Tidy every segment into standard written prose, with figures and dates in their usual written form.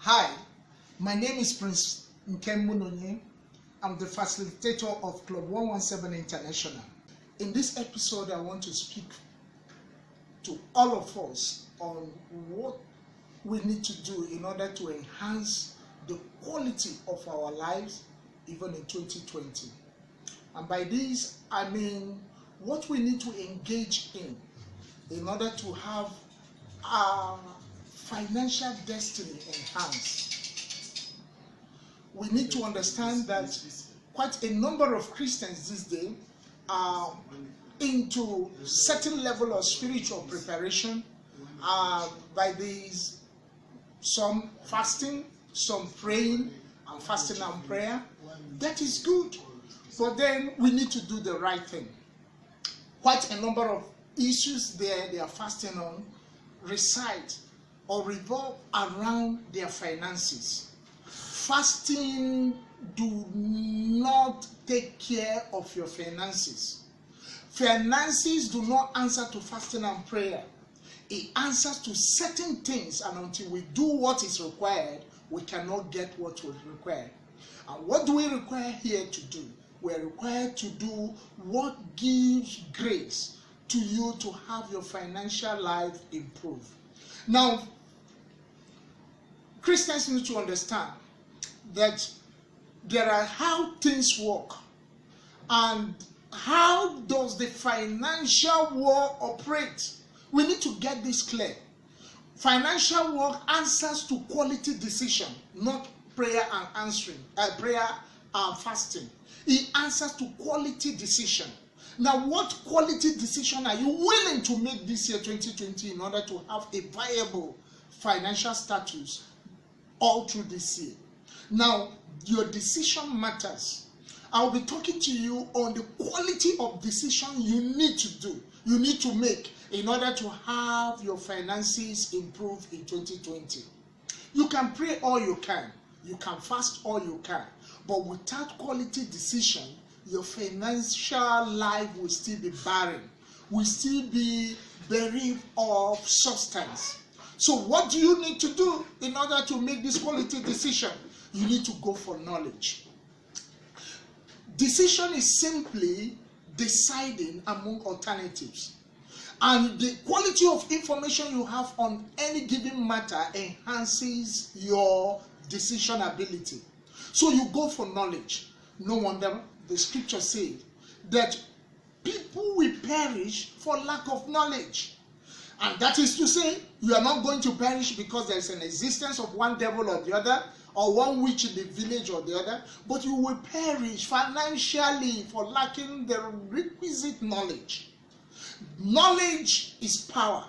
Hi, my name is Prince Nkemmunonye. I'm the facilitator of Club 117 International. In this episode, I want to speak to all of us on what we need to do in order to enhance the quality of our lives even in 2020. And by this, I mean what we need to engage in order to have our financial destiny enhanced. We need to understand that quite a number of Christians these days are into certain level of spiritual preparation by these, some fasting, some praying and fasting and prayer. That is good, but then we need to do the right thing. Quite a number of issues they are fasting on reside or revolve around their finances. Fasting do not take care of your finances. Finances do not answer to fasting and prayer. It answers to certain things, and until we do what is required, we cannot get what we require. And what do we require here to do? We are required to do what gives grace to you to have your financial life improve. Now, Christians need to understand that there are how things work and how does the financial world operate. We need to get this clear. Financial work answers to quality decision, not prayer and answering, prayer and fasting. It answers to quality decision. Now, what quality decision are you willing to make this year 2020 in order to have a viable financial status all through this year? Now, your decision matters. I'll be talking to you on the quality of decision you need to do, you need to make in order to have your finances improve in 2020. You can pray all you can fast all you can, but without quality decision, your financial life will still be barren, will still be bereft of substance. So what do you need to do in order to make this quality decision? You need to go for knowledge. Decision is simply deciding among alternatives. And the quality of information you have on any given matter enhances your decision ability. So you go for knowledge. No wonder the scripture says that people will perish for lack of knowledge. And that is to say, you are not going to perish because there is an existence of one devil or the other, or one witch in the village or the other, but you will perish financially for lacking the requisite knowledge. Knowledge is power.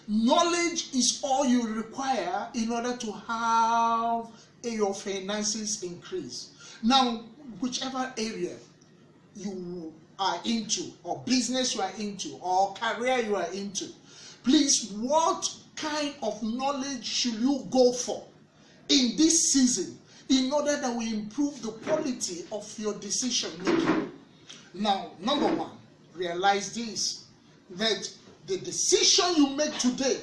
Knowledge is all you require in order to have your finances increase. Now, whichever area you are into, or business you are into, or career you are into, please, what kind of knowledge should you go for in this season in order that we improve the quality of your decision making? Now, number one, realize this, that the decision you make today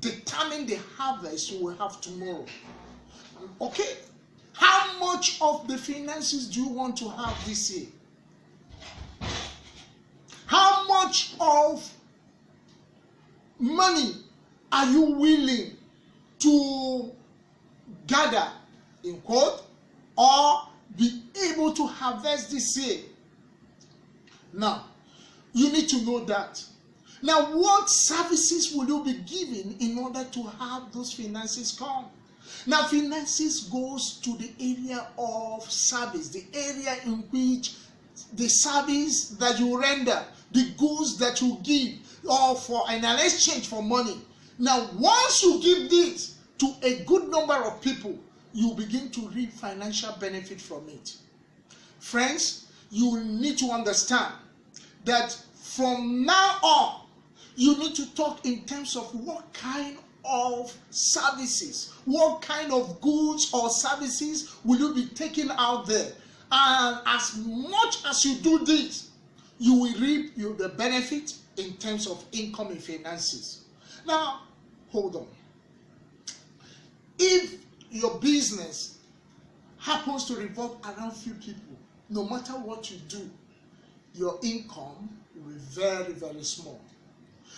determine the harvest you will have tomorrow. Okay? How much of the finances do you want to have this year? How much of money are you willing to gather, in quote, or be able to harvest this year? Now, you need to know that. Now, what services will you be giving in order to have those finances come? Now, finances goes to the area of service, the area in which the service that you render, the goods that you give, or for an exchange for money. Now, once you give this to a good number of people, you begin to reap financial benefit from it. Friends, you need to understand that from now on, you need to talk in terms of what kind of services, what kind of goods or services will you be taking out there. And as much as you do this, you will reap the benefit in terms of income and finances. Now, hold on. If your business happens to revolve around few people, no matter what you do, your income will be very, very small.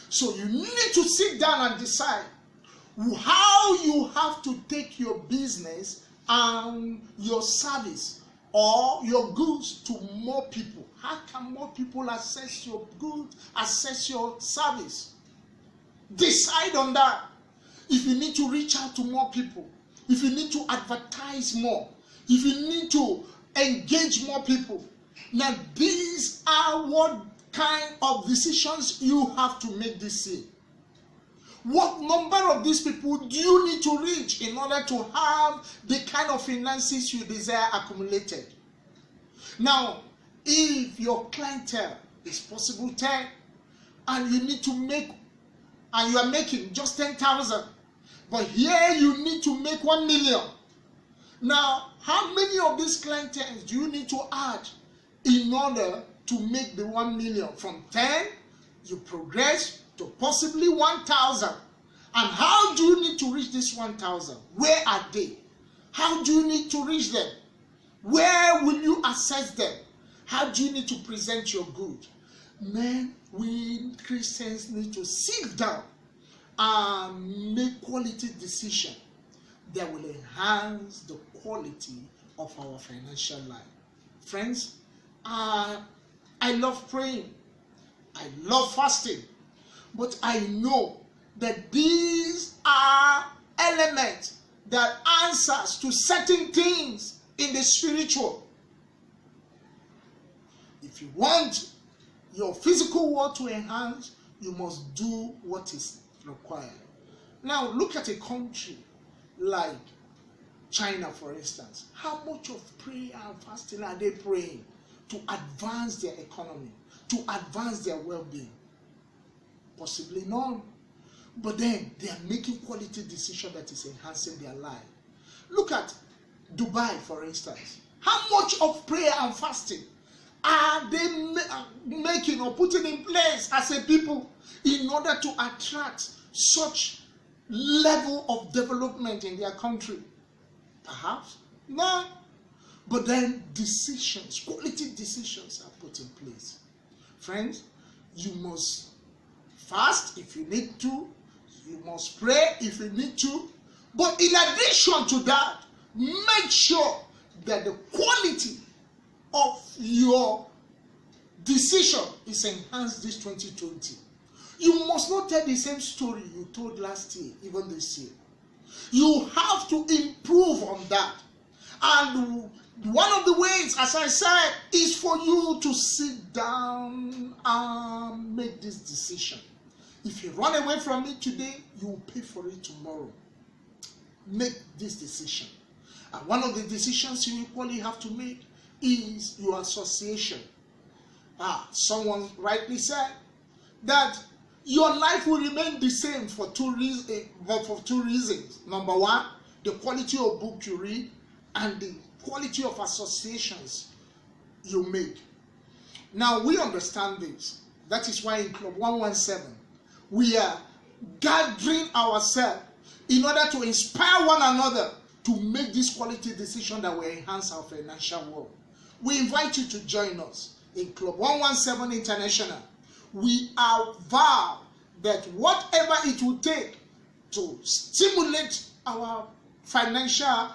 So you need to sit down and decide how you have to take your business and your service or your goods to more people. How can more people access your goods, access your service? Decide on that. If you need to reach out to more people, if you need to advertise more, if you need to engage more people. Now, these are what kind of decisions you have to make this year. What number of these people do you need to reach in order to have the kind of finances you desire accumulated? Now, if your clientele is possible 10, and you need to make, and you are making just 10,000, but here you need to make 1 million. Now, how many of these clientele do you need to add in order to make the 1 million? From 10, you progress to possibly 1,000. And how do you need to reach this 1,000? Where are they? How do you need to reach them? Where will you access them? How do you need to present your good? Men, we Christians need to sit down and make quality decisions that will enhance the quality of our financial life. Friends, I love praying. I love fasting. But I know that these are elements that answers to certain things in the spiritual. If you want your physical world to enhance, you must do what is required. Now, look at a country like China, for instance. How much of prayer and fasting are they praying to advance their economy, to advance their well-being? Possibly none. But then they are making quality decisions that is enhancing their life. Look at Dubai, for instance. How much of prayer and fasting are they making or putting in place as a people in order to attract such level of development in their country? Perhaps none. But then decisions, quality decisions are put in place. Friends, you must fast if you need to. You must pray if you need to. But in addition to that, make sure that the quality of your decision is enhanced this 2020. You must not tell the same story you told last year, even this year. You have to improve on that. And one of the ways, as I said, is for you to sit down and make this decision. If you run away from it today, you will pay for it tomorrow. Make this decision. And one of the decisions you equally have to make is your association. Someone rightly said that your life will remain the same for two reasons. Number one, the quality of book you read and the quality of associations you make. Now, we understand this. That is why in Club 117, we are gathering ourselves in order to inspire one another to make this quality decision that will enhance our financial world. We invite you to join us in Club 117 International. We are vowed that whatever it will take to stimulate our financial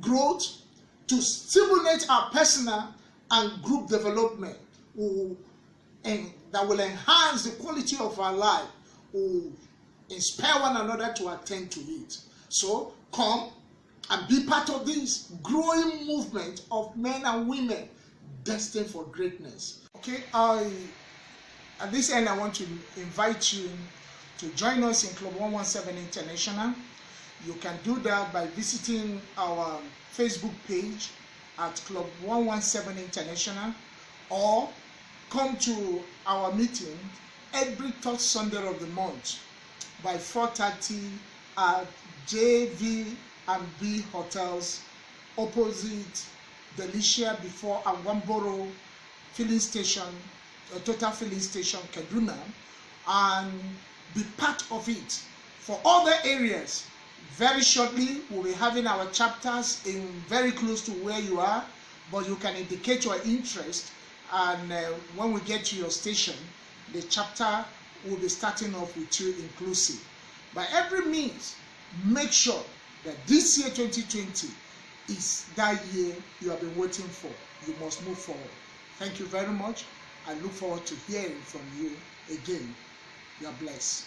growth, to stimulate our personal and group development, and that will enhance the quality of our life, will inspire one another to attend to it. So come and be part of this growing movement of men and women destined for greatness. Okay, at this end, I want to invite you to join us in Club 117 International. You can do that by visiting our Facebook page at Club 117 International, or come to our meeting every third Sunday of the month by 4:30 at JV&B Hotels opposite Delicia before Agwamboro filling station, Total filling station, Kaduna, and be part of it. For other areas, Very shortly, we'll be having our chapters in very close to where you are, but you can indicate your interest, and when we get to your station, the chapter will be starting off with you inclusive. By every means, make sure that this year 2020 is that year you have been waiting for. You must move forward. Thank you very much. I look forward to hearing from you again. You are blessed.